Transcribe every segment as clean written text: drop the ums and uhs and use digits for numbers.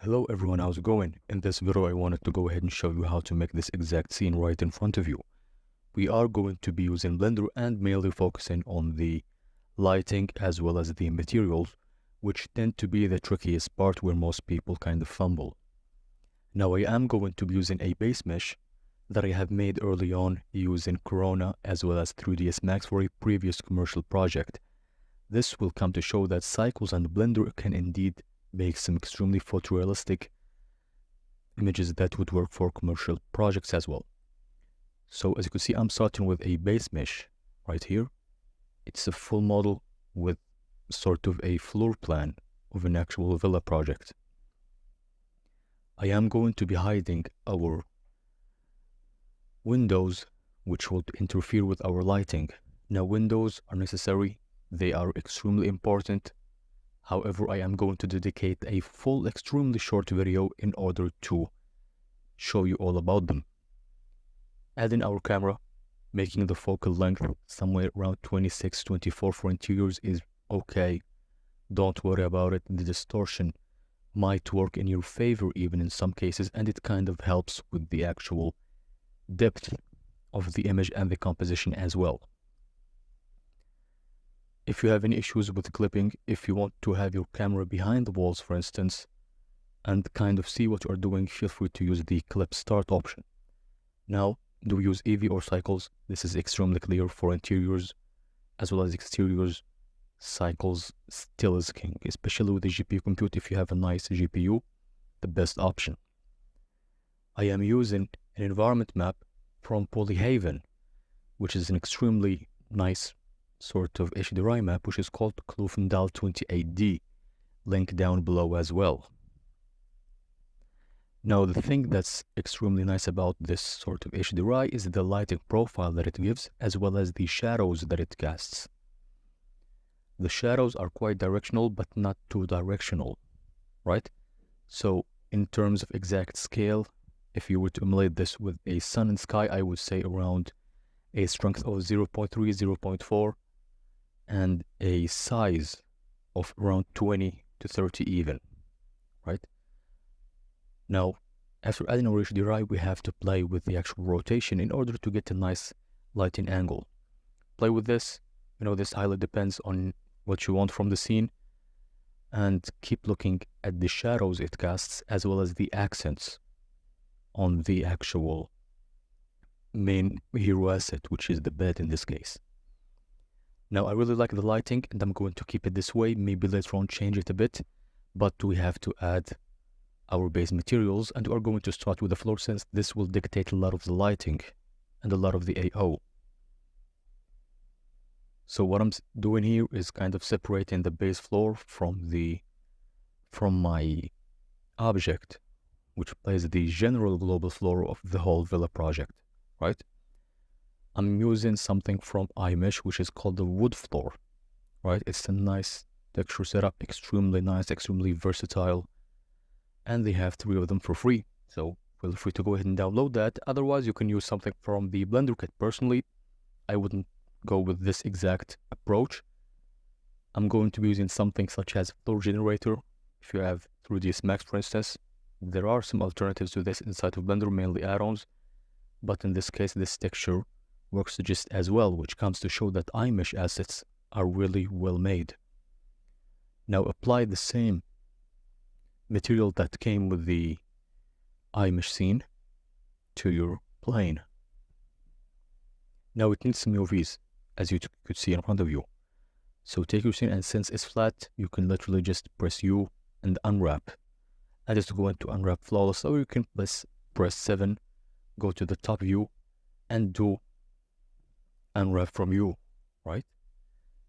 Hello everyone, how's it going? In this video I wanted to go ahead and show you how to make this exact scene right in front of you. We are going to be using Blender and mainly focusing on the lighting as well as the materials, which tend to be the trickiest part where most people kind of fumble. Now I am going to be using a base mesh that I have made early on using Corona as well as 3ds Max for a previous commercial project. This will come to show that Cycles and Blender can indeed make some extremely photorealistic images that would work for commercial projects as well. So as you can see, I'm starting with a base mesh right here. It's a full model with sort of a floor plan of an actual villa project. I am going to be hiding our windows, which will interfere with our lighting. Now windows are necessary, they are extremely important. However, I am going to dedicate a full, extremely short video in order to show you all about them. Adding our camera, making the focal length somewhere around 26-24 for interiors is okay. Don't worry about it. The distortion might work in your favor even in some cases, and it kind of helps with the actual depth of the image and the composition as well. If you have any issues with clipping, if you want to have your camera behind the walls, for instance, and kind of see what you are doing, feel free to use the clip start option. Now, do we use Eevee or Cycles? This is extremely clear for interiors as well as exteriors. Cycles still is king, especially with the GPU compute. If you have a nice GPU, the best option. I am using an environment map from Polyhaven, which is an extremely nice sort of HDRI map, which is called Kloofendaal 28D, link down below as well. Now, the thing that's extremely nice about this sort of HDRI is the lighting profile that it gives, as well as the shadows that it casts. The shadows are quite directional, but not too directional, right? So, in terms of exact scale, if you were to emulate this with a sun and sky, I would say around a strength of 0.3, 0.4, and a size of around 20 to 30 even, right? Now, after adding our HDRI, we have to play with the actual rotation in order to get a nice lighting angle. Play with this, this highly depends on what you want from the scene, and keep looking at the shadows it casts as well as the accents on the actual main hero asset, which is the bed in this case. Now, I really like the lighting and I'm going to keep it this way. Maybe later on change it a bit, but we have to add our base materials, and we're going to start with the floor since this will dictate a lot of the lighting and a lot of the AO. So what I'm doing here is kind of separating the base floor from my object, which plays the general global floor of the whole villa project, right? I'm using something from iMesh, which is called the wood floor, right? It's a nice texture setup, extremely nice, extremely versatile, and they have 3 of them for free. So feel free to go ahead and download that. Otherwise, you can use something from the Blender kit. Personally, I wouldn't go with this exact approach. I'm going to be using something such as Floor Generator. If you have 3ds Max, for instance, there are some alternatives to this inside of Blender, mainly add-ons, but in this case, this texture works just as well, which comes to show that iMesh assets are really well made. Now apply the same material that came with the iMesh scene to your plane. Now it needs some UVs, as you could see in front of you. So take your scene, and since it's flat, you can literally just press U and unwrap. I just go into unwrap flawless, or you can press 7, go to the top view, and do unwrap from you, right?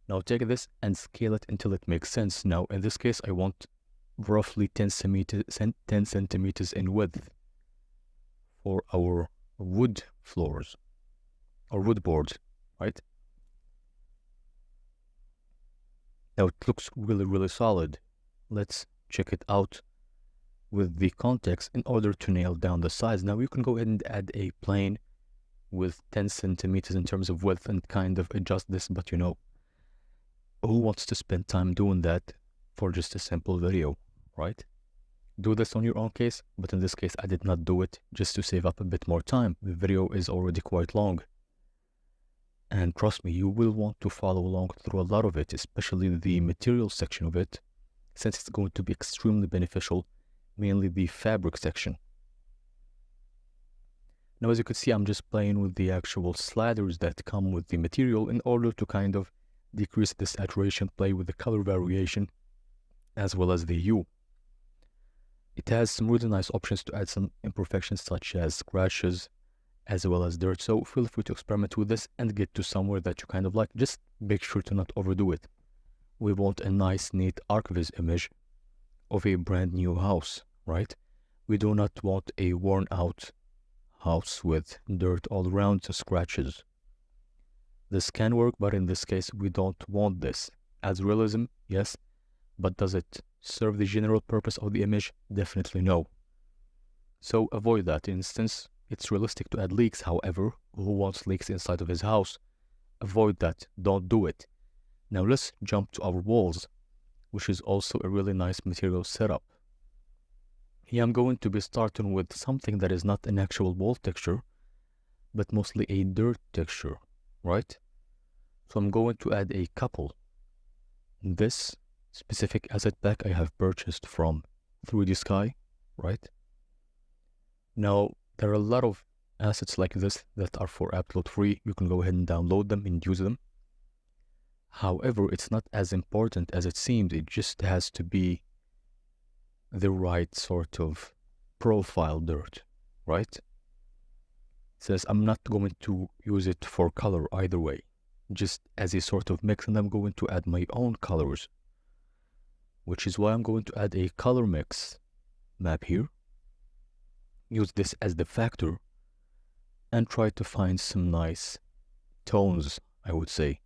Now take this and scale it until it makes sense. Now in this case, I want roughly 10 centimeters in width for our wood floors or wood boards, right? Now it looks really, really solid. Let's check it out with the context in order to nail down the size. Now you can go ahead and add a plane with 10 centimeters in terms of width and kind of adjust this, but who wants to spend time doing that for just a simple video, right? do this on your own case, but in this case I did not do it just to save up a bit more time. The video is already quite long. And trust me, you will want to follow along through a lot of it, especially the material section of it, since it's going to be extremely beneficial, mainly the fabric section. Now, as you can see, I'm just playing with the actual sliders that come with the material in order to kind of decrease the saturation, play with the color variation, as well as the hue. It has some really nice options to add some imperfections such as scratches, as well as dirt. So feel free to experiment with this and get to somewhere that you kind of like. Just make sure to not overdo it. We want a nice, neat archviz image of a brand new house, right? We do not want a worn out house with dirt all around and scratches. This can work, but in this case, we don't want this. Adds realism, yes, but does it serve the general purpose of the image? Definitely no. So avoid that instance. It's realistic to add leaks, however, who wants leaks inside of his house? Avoid that, don't do it. Now let's jump to our walls, which is also a really nice material setup. Here I'm going to be starting with something that is not an actual wall texture, but mostly a dirt texture, right? So I'm going to add a couple. This specific asset pack I have purchased from 3D Sky, right? Now, there are a lot of assets like this that are for upload free. You can go ahead and download them and use them. However, it's not as important as it seems. It just has to be the right sort of profile dirt, right? It says I'm not going to use it for color either way, just as a sort of mix, and I'm going to add my own colors, which is why I'm going to add a color mix map here. Use this as the factor and try to find some nice tones, I would say.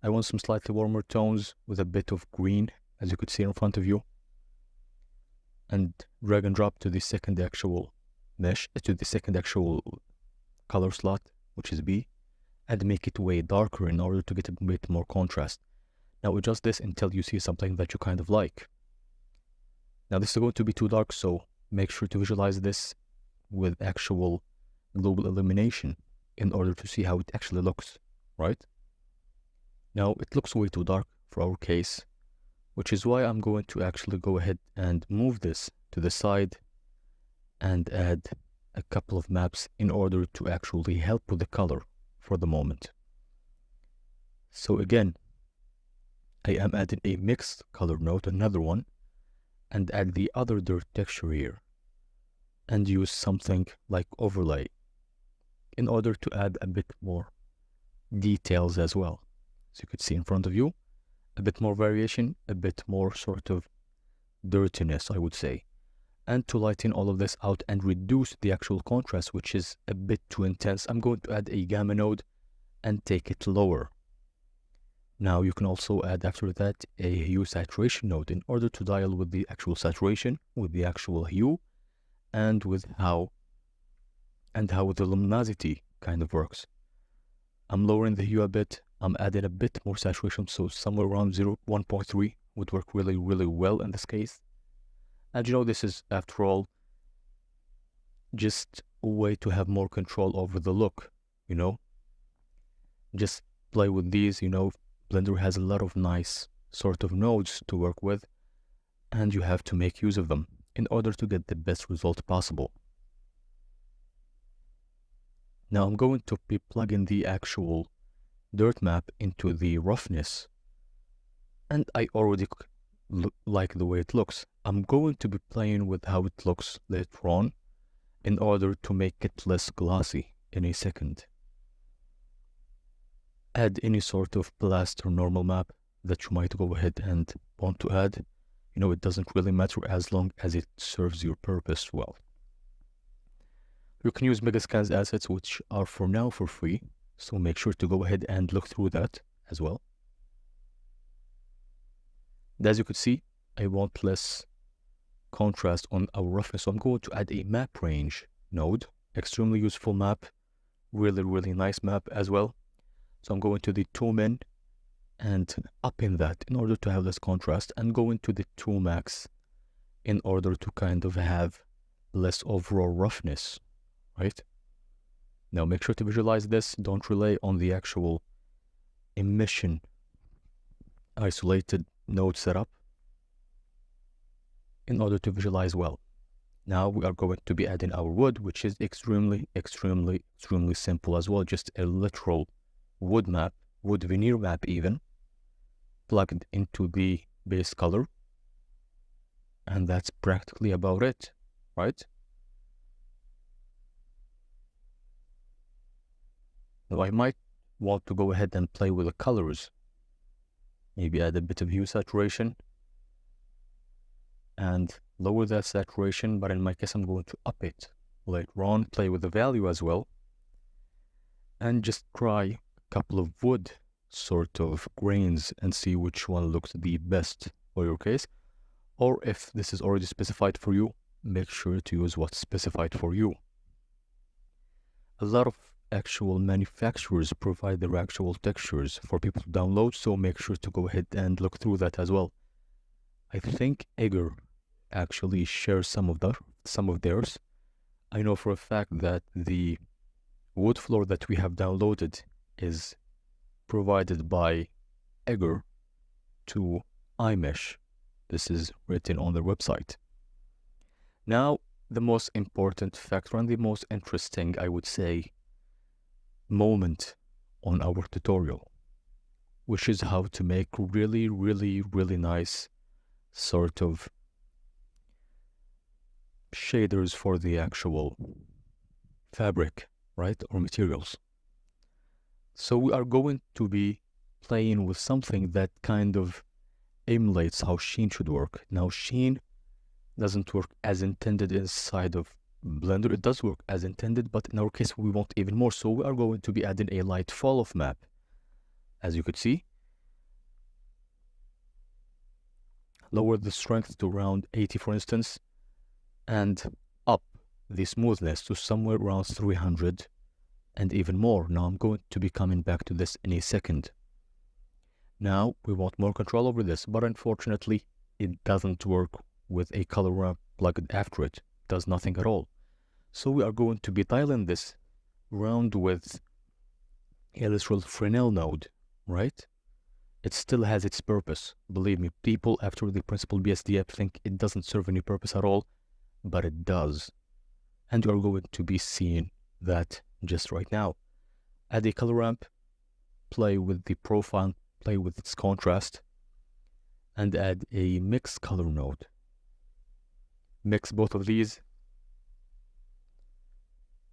I want some slightly warmer tones with a bit of green, as you could see in front of you. And drag and drop to the second actual mesh, to the second actual color slot, which is B, and make it way darker in order to get a bit more contrast. Now adjust this until you see something that you kind of like. Now this is going to be too dark, so make sure to visualize this with actual global illumination in order to see how it actually looks, right? Now it looks way too dark for our case, which is why I'm going to actually go ahead and move this to the side and add a couple of maps in order to actually help with the color for the moment. So again, I am adding a mixed color node, another one, and add the other dirt texture here and use something like overlay in order to add a bit more details as well. As you could see in front of you, a bit more variation, a bit more sort of dirtiness, I would say. And to lighten all of this out and reduce the actual contrast, which is a bit too intense, I'm going to add a gamma node and take it lower. Now you can also add after that a hue saturation node in order to dial with the actual saturation, with the actual hue, and with how the luminosity kind of works. I'm lowering the hue a bit. I'm adding a bit more saturation, so somewhere around 1.3 would work really, really well in this case. And you know, this is, after all, just a way to have more control over the look, you know? Just play with these, you know, Blender has a lot of nice sort of nodes to work with, and you have to make use of them in order to get the best result possible. Now I'm going to be plugging the actual dirt map into the roughness, and I already like the way it looks. I'm going to be playing with how it looks later on in order to make it less glossy in a second. Add any sort of plaster normal map that you might go ahead and want to add. You know, it doesn't really matter as long as it serves your purpose well. You can use Megascan's assets, which are for now for free, so make sure to go ahead and look through that as well. And as you could see, I want less contrast on our roughness, so I'm going to add a map range node. Extremely useful map, really, really nice map as well. So I'm going to the 2min and up in that in order to have less contrast, and go into the 2max in order to kind of have less overall roughness, right? Now make sure to visualize this. Don't rely on the actual emission isolated node setup in order to visualize well. Now we are going to be adding our wood, which is extremely simple as well. Just a literal wood map, wood veneer map even, plugged into the base color. And that's practically about it, right? Now I might want to go ahead and play with the colors. Maybe add a bit of hue saturation and lower that saturation, but in my case I'm going to up it later on, play with the value as well, and just try a couple of wood sort of grains and see which one looks the best for your case. Or if this is already specified for you, make sure to use what's specified for you. A lot of actual manufacturers provide their actual textures for people to download, so make sure to go ahead and look through that as well. I think Eger actually shares some of theirs. I know for a fact that the wood floor that we have downloaded is provided by Eger to iMesh. This is written on their website. Now, the most important factor and the most interesting, I would say, moment on our tutorial, which is how to make really nice sort of shaders for the actual fabric, right, or materials. So we are going to be playing with something that kind of emulates how sheen should work. Now sheen doesn't work as intended inside of Blender. It does work as intended, but in our case we want even more, so we are going to be adding a light fall off map. As you could see, lower the strength to around 80 for instance, and up the smoothness to somewhere around 300 and even more. Now I'm going to be coming back to this in a second. Now we want more control over this, but unfortunately it doesn't work with a color ramp plugged after it. It does nothing at all. So we are going to be dialing this around with a literal Fresnel node, right? It still has its purpose. Believe me, people after the principal BSDF think it doesn't serve any purpose at all, but it does. And you are going to be seeing that just right now. Add a color ramp, play with the profile, play with its contrast, and add a mix color node. Mix both of these.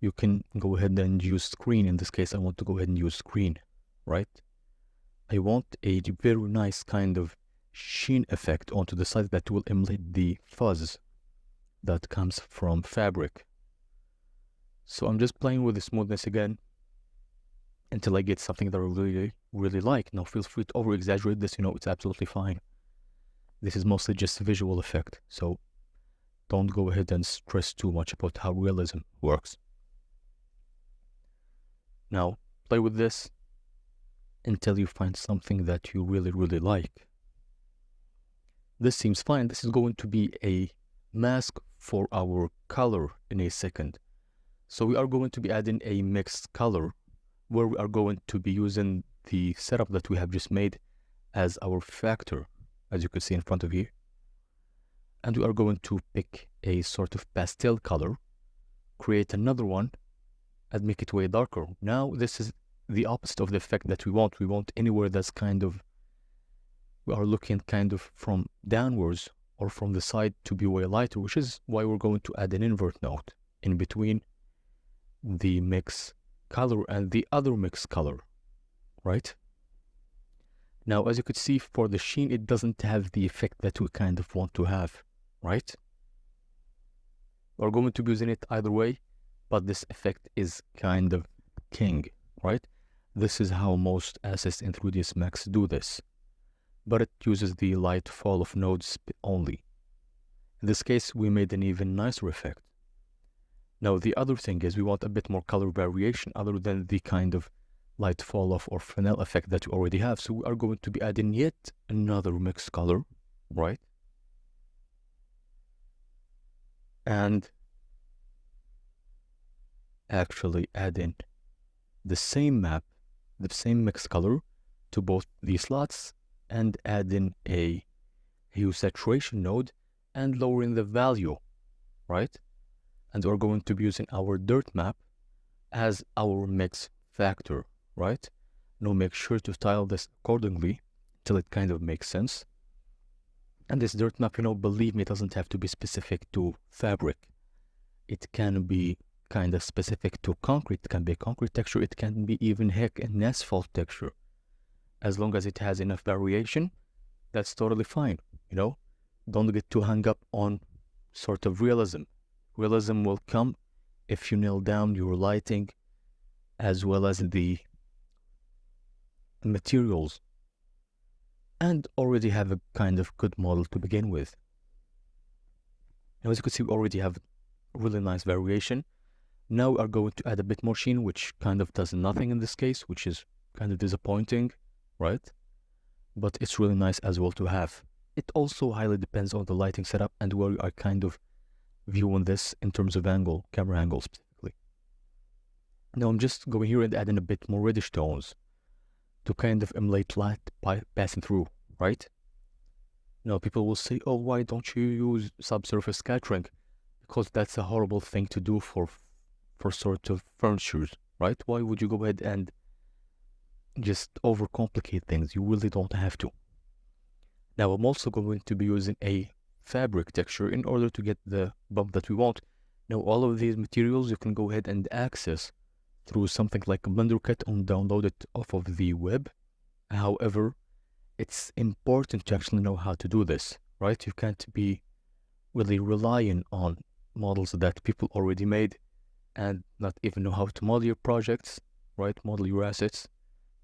You can go ahead and use screen. In this case, I want to go ahead and use screen, right? I want a very nice kind of sheen effect onto the side that will emulate the fuzz that comes from fabric. So I'm just playing with the smoothness again until I get something that I really like. Now feel free to over exaggerate this, it's absolutely fine. This is mostly just a visual effect, so don't go ahead and stress too much about how realism works. Now play with this until you find something that you really like. This seems fine. This is going to be a mask for our color in a second. So we are going to be adding a mixed color where we are going to be using the setup that we have just made as our factor, as you can see in front of you. And we are going to pick a sort of pastel color, create another one, and make it way darker. Now this is the opposite of the effect that we want. We want anywhere that's we are looking kind of from downwards or from the side to be way lighter, which is why we're going to add an invert node in between the mix color and the other mix color, right? Now, as you could see, for the sheen, it doesn't have the effect that we kind of want to have, right? We're going to be using it either way, but this effect is kind of king, right? This is how most assets in 3ds Max do this, but it uses the light fall of nodes only. In this case, we made an even nicer effect. Now, the other thing is we want a bit more color variation other than the kind of light fall off or Fresnel effect that we already have. So we are going to be adding yet another mixed color, right? and actually add in the same map, the same mix color to both these slots, and add in a hue saturation node and lowering the value, right? And we're going to be using our dirt map as our mix factor, right? Now make sure to style this accordingly till it kind of makes sense. And this dirt map, believe me, doesn't have to be specific to fabric. It can be kind of specific to concrete. It can be a concrete texture. It can be even, heck, an asphalt texture. As long as it has enough variation, that's totally fine, Don't get too hung up on sort of realism. Realism will come if you nail down your lighting as well as the materials and already have a kind of good model to begin with. Now, as you can see, we already have really nice variation. Now we are going to add a bit more sheen, which kind of does nothing in this case, which is kind of disappointing, right? But it's really nice as well to have. It also highly depends on the lighting setup and where you are kind of viewing this in terms of angle, camera angle specifically. Now I'm just going here and adding a bit more reddish tones to kind of emulate light passing through, right? Now people will say, oh, why don't you use subsurface scattering? Because that's a horrible thing to do for sort of furnitures, right? Why would you go ahead and just overcomplicate things? You really don't have to. Now I'm also going to be using a fabric texture in order to get the bump that we want. Now all of these materials you can go ahead and access through something like a Blender kit and download it off of the web. However, it's important to actually know how to do this, right? You can't be really relying on models that people already made and not even know how to model your projects, right? Model your assets,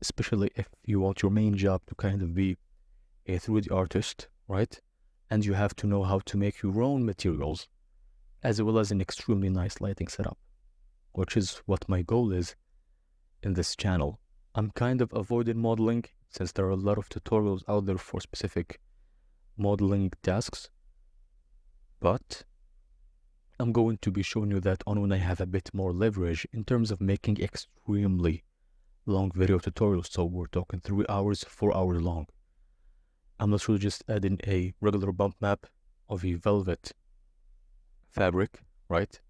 especially if you want your main job to kind of be a 3D artist, right? And you have to know how to make your own materials as well as an extremely nice lighting setup, which is what my goal is in this channel. I'm kind of avoiding modeling since there are a lot of tutorials out there for specific modeling tasks, but I'm going to be showing you that on when I have a bit more leverage in terms of making extremely long video tutorials. So we're talking 3 hours, 4 hours long. I'm literally just adding a regular bump map of a velvet fabric, right?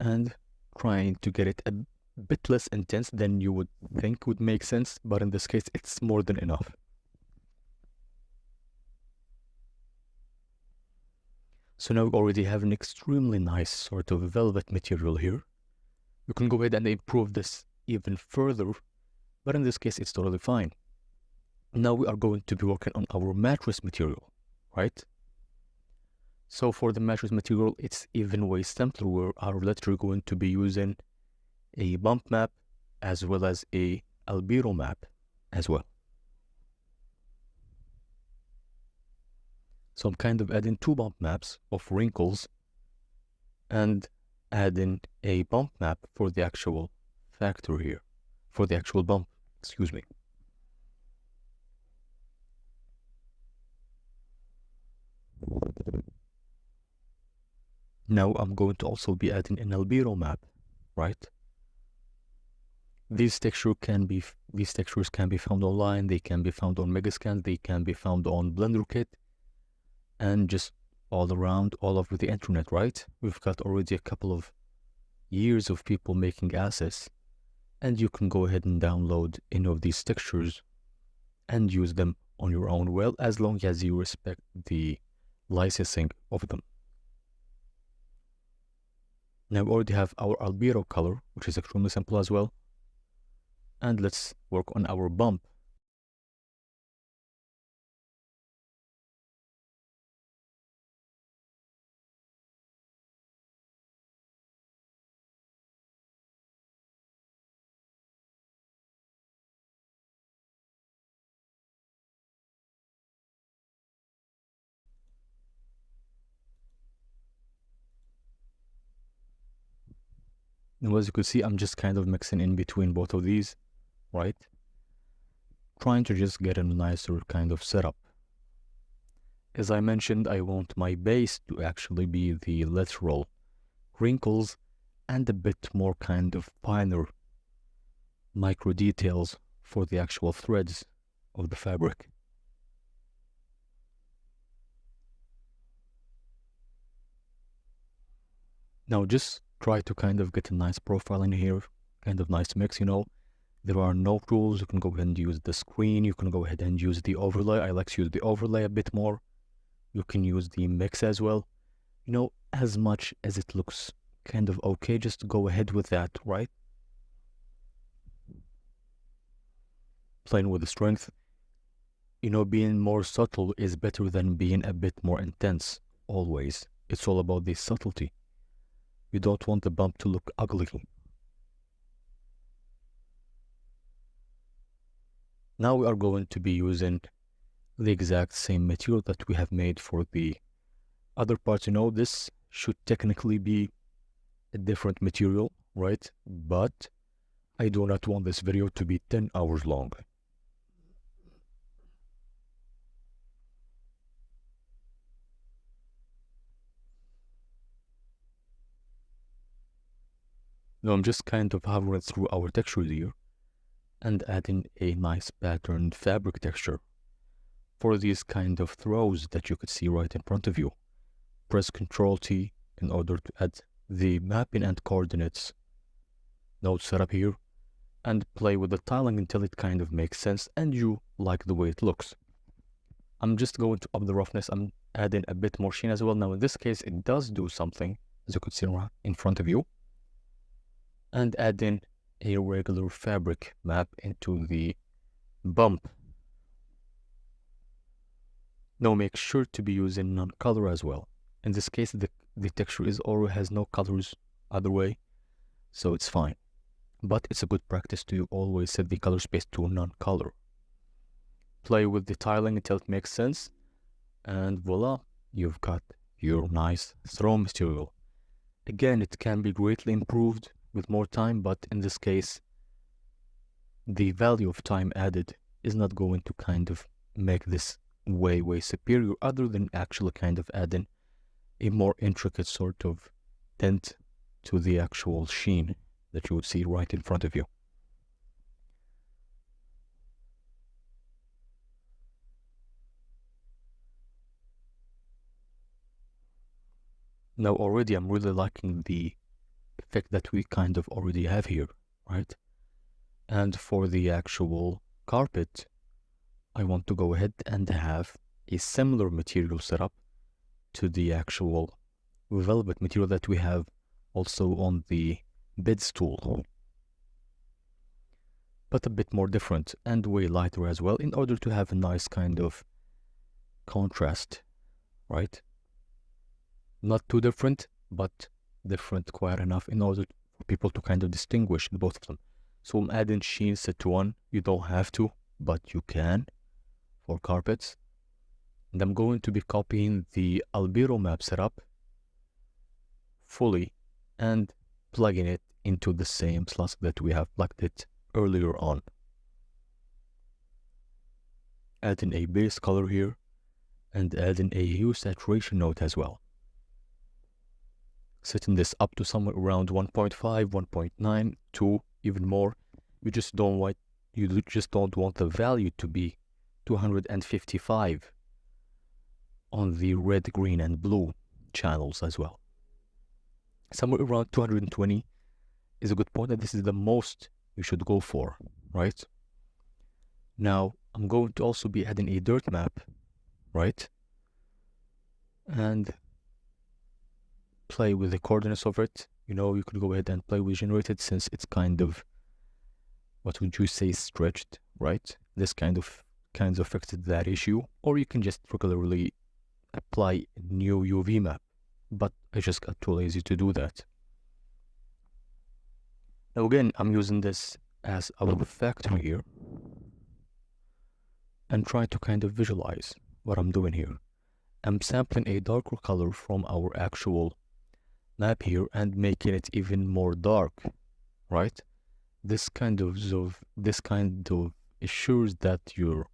And trying to get it a bit less intense than you would think would make sense, but in this case, it's more than enough. So now we already have an extremely nice sort of velvet material here. You can go ahead and improve this even further, but in this case, it's totally fine. Now we are going to be working on our mattress material, right? So for the mattress material, it's even way simpler. We are literally going to be using a bump map as well as a albedo map as well. So I'm kind of adding 2 bump maps of wrinkles and adding a bump map for the actual factor here, for the actual bump, excuse me. Now I'm going to also be adding an albedo map, right? These textures can be found online. They can be found on Megascan. They can be found on Blender Kit, and just all around, all over the internet, right? We've got already a couple of years of people making assets, and you can go ahead and download any of these textures and use them on your own, well, as long as you respect the licensing of them. Now we already have our albedo color, which is extremely simple as well. And let's work on our bump. Now, as you can see, I'm just kind of mixing in between both of these, right? Trying to just get a nicer kind of setup. As I mentioned, I want my base to actually be the literal wrinkles and a bit more kind of finer micro details for the actual threads of the fabric. Now just try to kind of get a nice profile in here, kind of nice mix, you know. There are no tools. You can go ahead and use the screen. You can go ahead and use the overlay. I like to use the overlay a bit more. You can use the mix as well. You know, as much as it looks kind of okay, just go ahead with that, right? Playing with the strength. You know, being more subtle is better than being a bit more intense, always. It's all about the subtlety. You don't want the bump to look ugly. Now we are going to be using the exact same material that we have made for the other parts. You know, this should technically be a different material, right? But I do not want this video to be 10 hours long. Now I'm just kind of hovering through our textures here and adding a nice patterned fabric texture for these kind of throws that you could see right in front of you. Press Ctrl T in order to add the mapping and coordinates node setup here, and play with the tiling until it kind of makes sense and you like the way it looks. I'm just going to up the roughness. I'm adding a bit more sheen as well. Now in this case it does do something, as you could see right in front of you, and adding a regular fabric map into the bump. Now make sure to be using non-color as well. In this case the texture has no colors other way, so it's fine. But it's a good practice to always set the color space to non-color. Play with the tiling until it makes sense, and voila, you've got your nice throw material. Again, it can be greatly improved with more time, but in this case, the value of time added is not going to kind of make this way superior, other than actually kind of adding a more intricate sort of tint to the actual sheen that you would see right in front of you. Now already I'm really liking the effect that we kind of already have here, right? And for the actual carpet, I want to go ahead and have a similar material setup to the actual velvet material that we have also on the bed stool, but a bit more different and way lighter as well, in order to have a nice kind of contrast, right? Not too different, but different quite enough in order for people to kind of distinguish the both of them. So I'm adding sheen set to 1. You don't have to, but you can for carpets. And I'm going to be copying the albedo map setup fully and plugging it into the same slot that we have plugged it earlier on. Adding a base color here and adding a hue saturation node as well. Setting this up to somewhere around 1.5, 1.9, 2, even more. You just don't want the value to be 255 on the red, green, and blue channels as well. Somewhere around 220 is a good point, and this is the most you should go for, right? Now, I'm going to also be adding a dirt map, right? And play with the coordinates of it. You know, you could go ahead and play with generated, since it's kind of, what would you say, stretched, right? This kind of affected that issue. Or you can just regularly apply a new UV map, but I just got too lazy to do that. Now again, I'm using this as our factory here and try to kind of visualize what I'm doing here. I'm sampling a darker color from our actual map here and making it even more dark, right? This kind of assures that your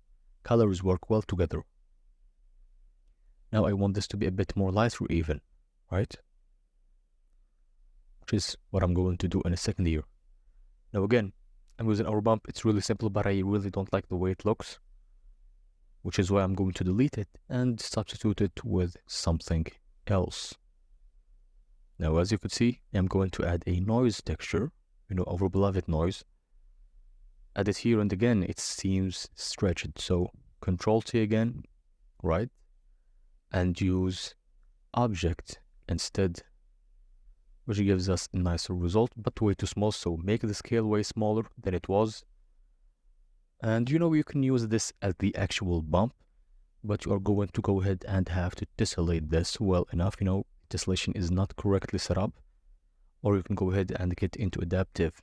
colors work well together. Now I want this to be a bit more lighter even, right? Which is what I'm going to do in a second here. Now again, I'm using our bump. It's really simple, but I really don't like the way it looks, which is why I'm going to delete it and substitute it with something else. Now, as you could see, I'm going to add a noise texture, our beloved noise. Add it here, and again, it seems stretched. So Control T again, right? And use object instead, which gives us a nicer result, but way too small. So make the scale way smaller than it was. And you can use this as the actual bump, but you are going to go ahead and have to tessellate this well enough. Tessellation is not correctly set up, or you can go ahead and get into adaptive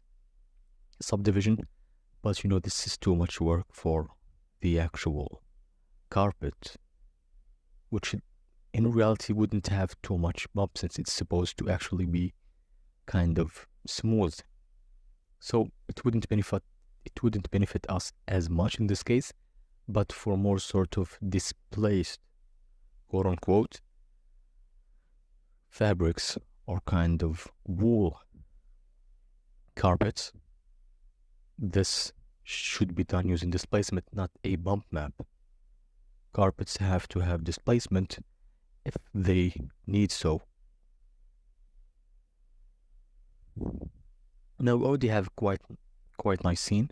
subdivision, but this is too much work for the actual carpet, which in reality wouldn't have too much bump since it's supposed to actually be kind of smooth. So it wouldn't benefit us as much in this case, but for more sort of displaced, quote unquote, fabrics or kind of wool carpets, this should be done using displacement, not a bump map. Carpets have to have displacement if they need so. Now we already have quite nice scene,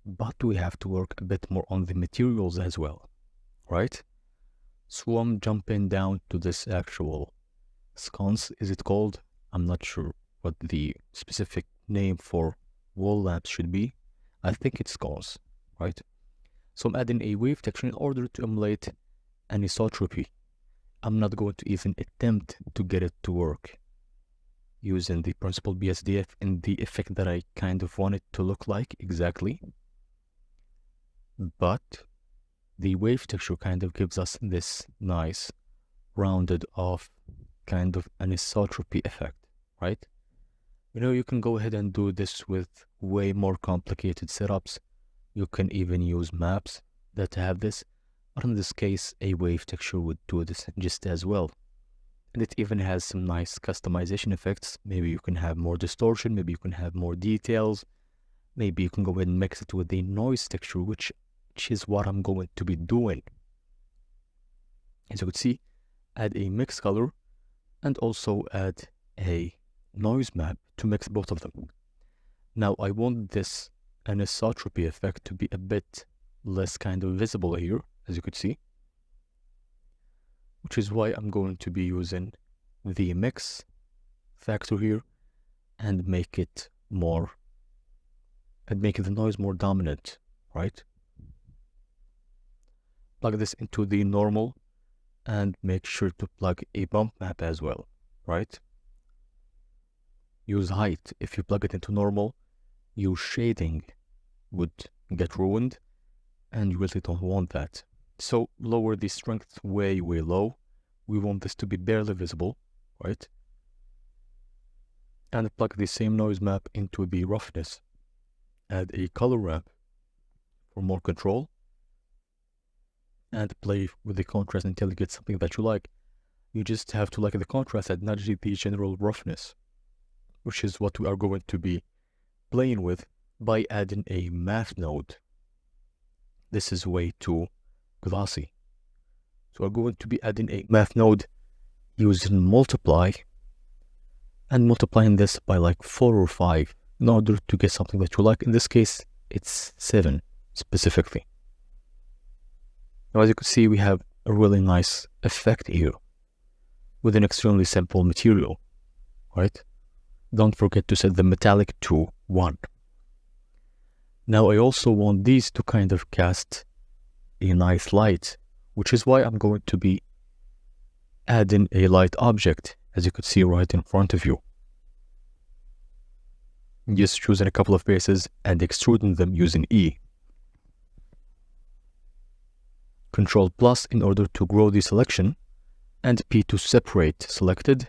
but we have to work a bit more on the materials as well, right? So I'm jumping down to this actual sconce, is it called? I'm not sure what the specific name for wall lamps should be. I think it's sconce, right? So I'm adding a wave texture in order to emulate anisotropy. I'm not going to even attempt to get it to work using the principal BSDF in the effect that I kind of want it to look like exactly. But the wave texture kind of gives us this nice rounded off kind of anisotropy effect, right? You can go ahead and do this with way more complicated setups. You can even use maps that have this, but in this case, a wave texture would do this just as well. And it even has some nice customization effects. Maybe you can have more distortion, maybe you can have more details, maybe you can go ahead and mix it with the noise texture, which is what I'm going to be doing. As you could see, add a mix color and also add a noise map to mix both of them. Now I want this anisotropy effect to be a bit less kind of visible here, as you could see, which is why I'm going to be using the mix factor here and make it the noise more dominant, right? Plug this into the normal and make sure to plug a bump map as well, right? Use height. If you plug it into normal, your shading would get ruined and you really don't want that. So lower the strength way low. We want this to be barely visible, right? And plug the same noise map into the roughness. Add a color ramp for more control and play with the contrast until you get something that you like. You just have to like the contrast and not the general roughness, which is what we are going to be playing with by adding a math node. This is way too glossy. So we're going to be adding a math node using multiply and multiplying this by like 4 or 5 in order to get something that you like. In this case, it's 7 specifically. Now, as you can see, we have a really nice effect here with an extremely simple material, right? Don't forget to set the metallic to 1. Now, I also want these to kind of cast a nice light, which is why I'm going to be adding a light object, as you could see right in front of you. Just choosing a couple of faces and extruding them using E. Control plus in order to grow the selection, and P to separate selected,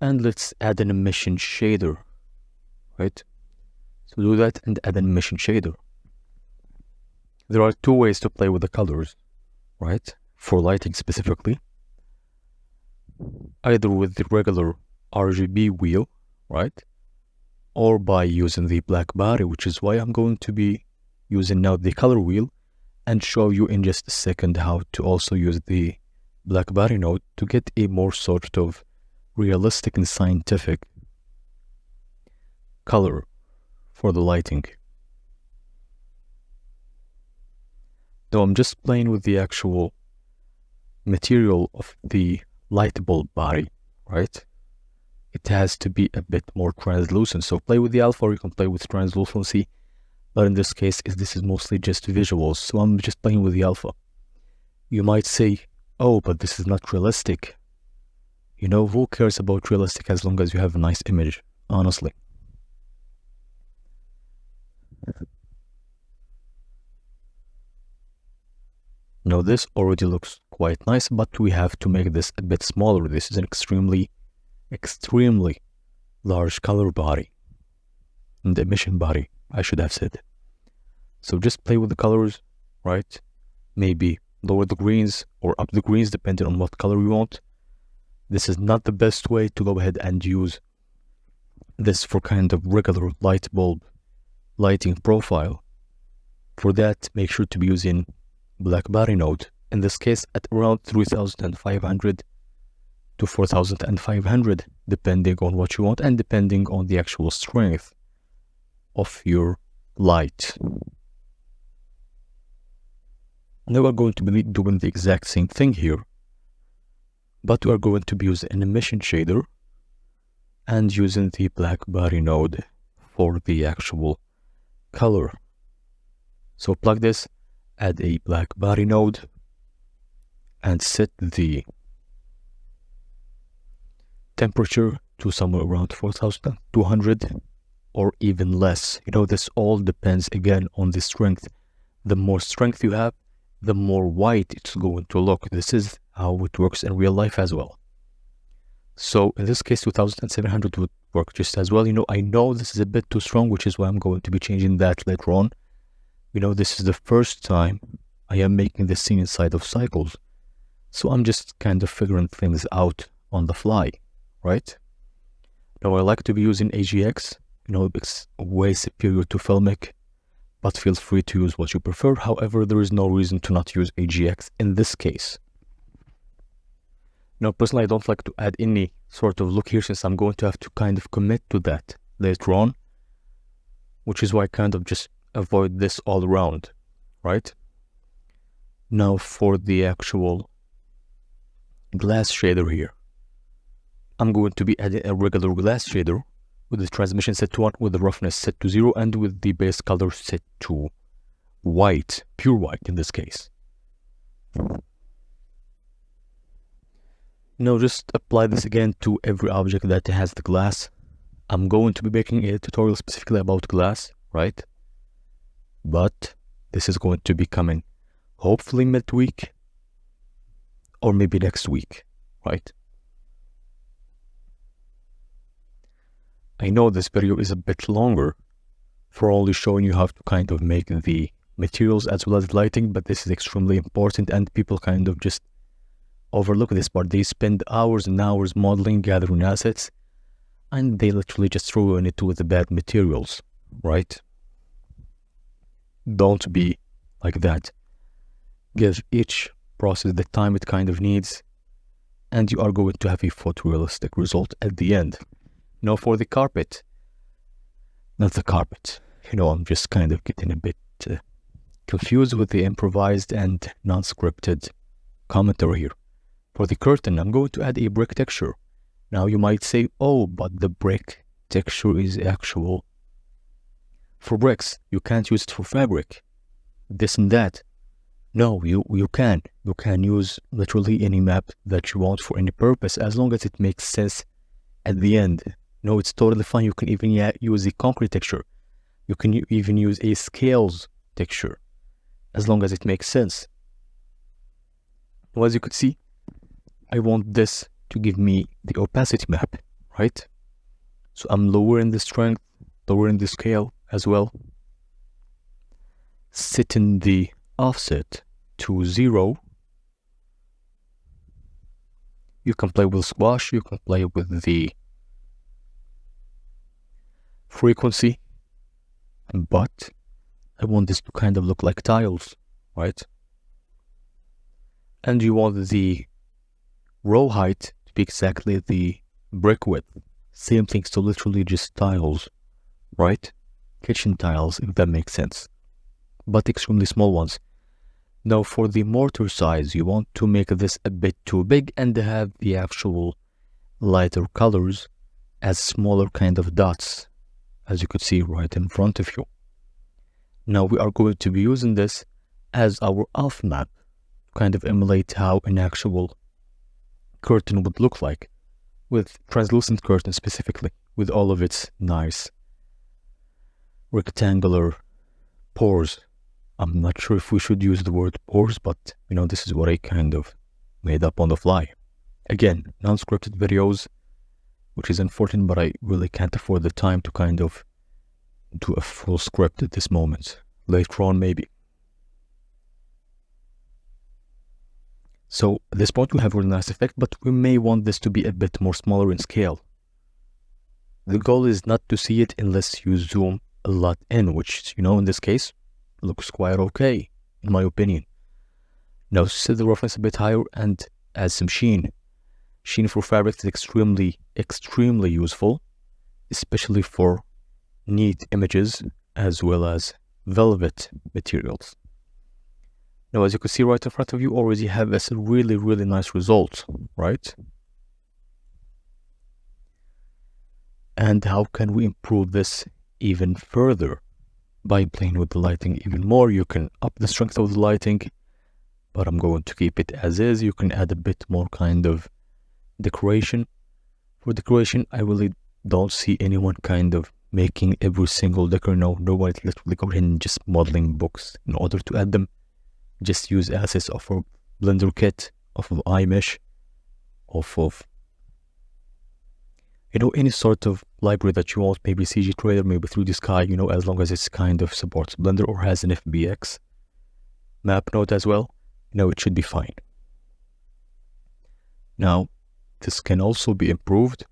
and let's add an emission shader, right? So do that and add an emission shader. There are 2 ways to play with the colors, right? for lighting specifically, either with the regular RGB wheel, right? Or by using the black body, which is why I'm going to be using now the color wheel and show you in just a second how to also use the black body node to get a more sort of realistic and scientific color for the lighting. Now I'm just playing with the actual material of the light bulb body, right? It has to be a bit more translucent. So play with the alpha, or you can play with translucency. But in this case, this is mostly just visuals. So I'm just playing with the alpha. You might say, oh, but this is not realistic. You know, who cares about realistic as long as you have a nice image, honestly. Now this already looks quite nice, but we have to make this a bit smaller. This is an extremely large color body, and emission body, I should have said. So just play with the colors, right? Maybe lower the greens or up the greens depending on what color you want. This is not the best way to go ahead and use this for kind of regular light bulb lighting profile. For that, make sure to be using black body node, in this case at around 3500 to 4500, depending on what you want and depending on the actual strength of your light. Now we're going to be doing the exact same thing here, but we're going to be using an emission shader and using the black body node for the actual color. So plug this, add a black body node, and set the temperature to somewhere around 4200 or even less. You know, this all depends again on the strength. The more strength you have, the more white it's going to look. This is how it works in real life as well. So in this case, 2700 would work just as well. You know, I know this is a bit too strong, which is why I'm going to be changing that later on. You know, this is the first time I am making this scene inside of Cycles. So I'm just kind of figuring things out on the fly, right? Now I like to be using AGX. You know, it's way superior to Filmic, but feel free to use what you prefer. However, there is no reason to not use AGX in this case. Now, personally, I don't like to add any sort of look here since I'm going to have to kind of commit to that later on, which is why I kind of just avoid this all around, right? Now for the actual glass shader here, I'm going to be adding a regular glass shader with the transmission set to 1, with the roughness set to 0, and with the base color set to white, pure white in this case. Now just apply this again to every object that has the glass. I'm going to be making a tutorial specifically about glass, right? But this is going to be coming hopefully midweek or maybe next week, right? I know this video is a bit longer for only showing you how to kind of make the materials as well as lighting, but this is extremely important and people kind of just overlook this part. They spend hours and hours modeling, gathering assets, and they literally just throw in it with the bad materials, right? Don't be like that. Give each process the time it kind of needs, and you are going to have a photorealistic result at the end. Now for the carpet, not the carpet. You know, I'm just kind of getting a bit confused with the improvised and non-scripted commentary here. For the curtain, I'm going to add a brick texture. Now you might say, oh, but the brick texture is actual for bricks. You can't use it for fabric, this and that. No, you can. You can use literally any map that you want for any purpose, as long as it makes sense at the end. No, it's totally fine. You can even use a concrete texture. You can even use a scales texture, as long as it makes sense. Well, as you could see, I want this to give me the opacity map, right? So I'm lowering the strength, lowering the scale as well, setting the offset to 0, You can play with squash, you can play with the frequency, but I want this to kind of look like tiles, right? And you want the row height to be exactly the brick width. Same thing, so literally just tiles, right? Kitchen tiles, if that makes sense, but extremely small ones. Now for the mortar size, you want to make this a bit too big and have the actual lighter colors as smaller kind of dots, as you could see right in front of you. Now we are going to be using this as our alpha map, kind of emulate how an actual curtain would look like, with translucent curtain specifically, with all of its nice rectangular pores. I'm not sure if we should use the word pores, but you know, this is what I kind of made up on the fly. Again, non-scripted videos, which is unfortunate, but I really can't afford the time to kind of do a full script at this moment. Later on, maybe. So at this point we have a really nice effect, but we may want this to be a bit more smaller in scale. The goal is not to see it unless you zoom a lot in, which, you know, in this case, looks quite okay, in my opinion. Now set the roughness a bit higher and add some sheen. Sheen for fabric is extremely useful, especially for neat images as well as velvet materials. Now, as you can see right in front of you, already have a really nice result, right? And how can we improve this even further? By playing with the lighting even more. You can up the strength of the lighting, but I'm going to keep it as is. You can add a bit more kind of decoration. For decoration, I really don't see anyone kind of making every single decor. No one is literally going in and just modeling books in order to add them. Just use assets of a Blender kit, off of iMesh, off of, you know, any sort of library that you want, maybe CG Trader, maybe 3D Sky, you know, as long as it's kind of supports Blender or has an FBX map node as well, you know, it should be fine. Now, this can also be improved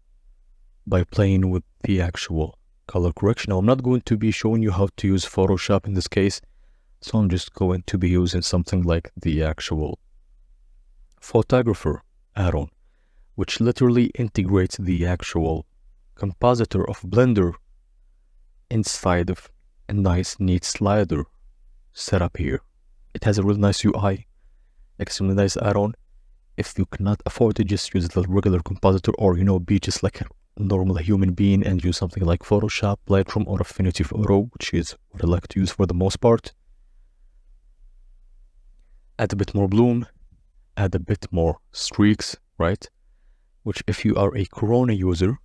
by playing with the actual color correction. Now, I'm not going to be showing you how to use Photoshop in this case, so I'm just going to be using something like the actual photographer add-on, which literally integrates the actual compositor of Blender inside of a nice neat slider setup here. It has a really nice UI, extremely nice add-on. If you cannot afford to just use the regular compositor, or, you know, be just like a normal human being and use something like Photoshop, Lightroom, or Affinity Photo, which is what I like to use for the most part, add a bit more bloom, add a bit more streaks, right? Which, if you are a Corona user,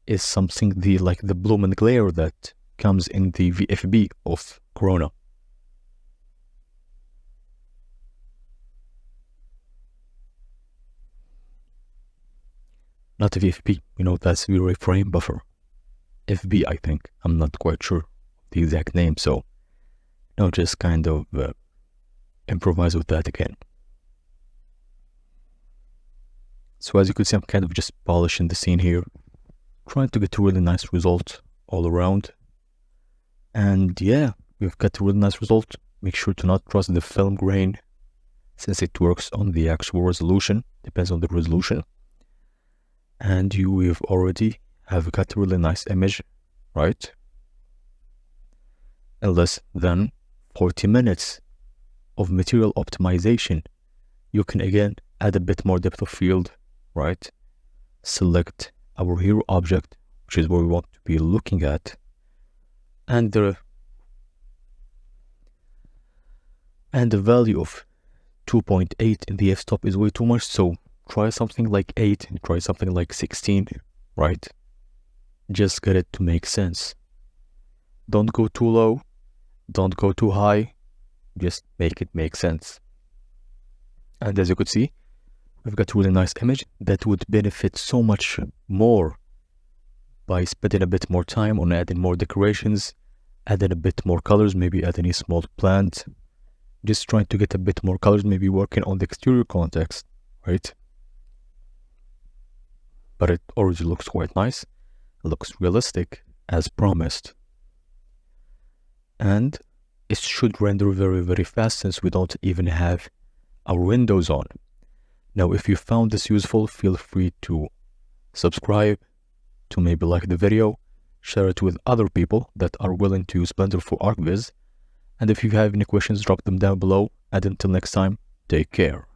is something like the bloom and glare that comes in the VFB of Corona. Not a VFB, you know, that's V-Ray frame buffer. FB, I think. I'm not quite sure the exact name, so, you know, just kind of improvise with that again. So as you can see, I'm kind of just polishing the scene here, trying to get a really nice result all around. And yeah, we've got a really nice result. Make sure to not trust the film grain, since it works on the actual resolution, depends on the resolution. And we've already have got a really nice image, right? In less than 40 minutes of material optimization, you can again add a bit more depth of field, right? Select our hero object, which is what we want to be looking at, and the value of 2.8 in the f-stop is way too much, so try something like 8 and try something like 16, right? Just get it to make sense. Don't go too low, don't go too high, just make it make sense. And as you could see, we've got a really nice image that would benefit so much more by spending a bit more time on adding more decorations, adding a bit more colors, maybe adding a small plant, just trying to get a bit more colors, maybe working on the exterior context, right? but it already looks quite nice. It looks realistic as promised. And it should render very, very fast since we don't even have our windows on. Now, if you found this useful, feel free to subscribe, to maybe like the video, share it with other people that are willing to use Blender for ArcViz. And if you have any questions, drop them down below. And until next time, take care.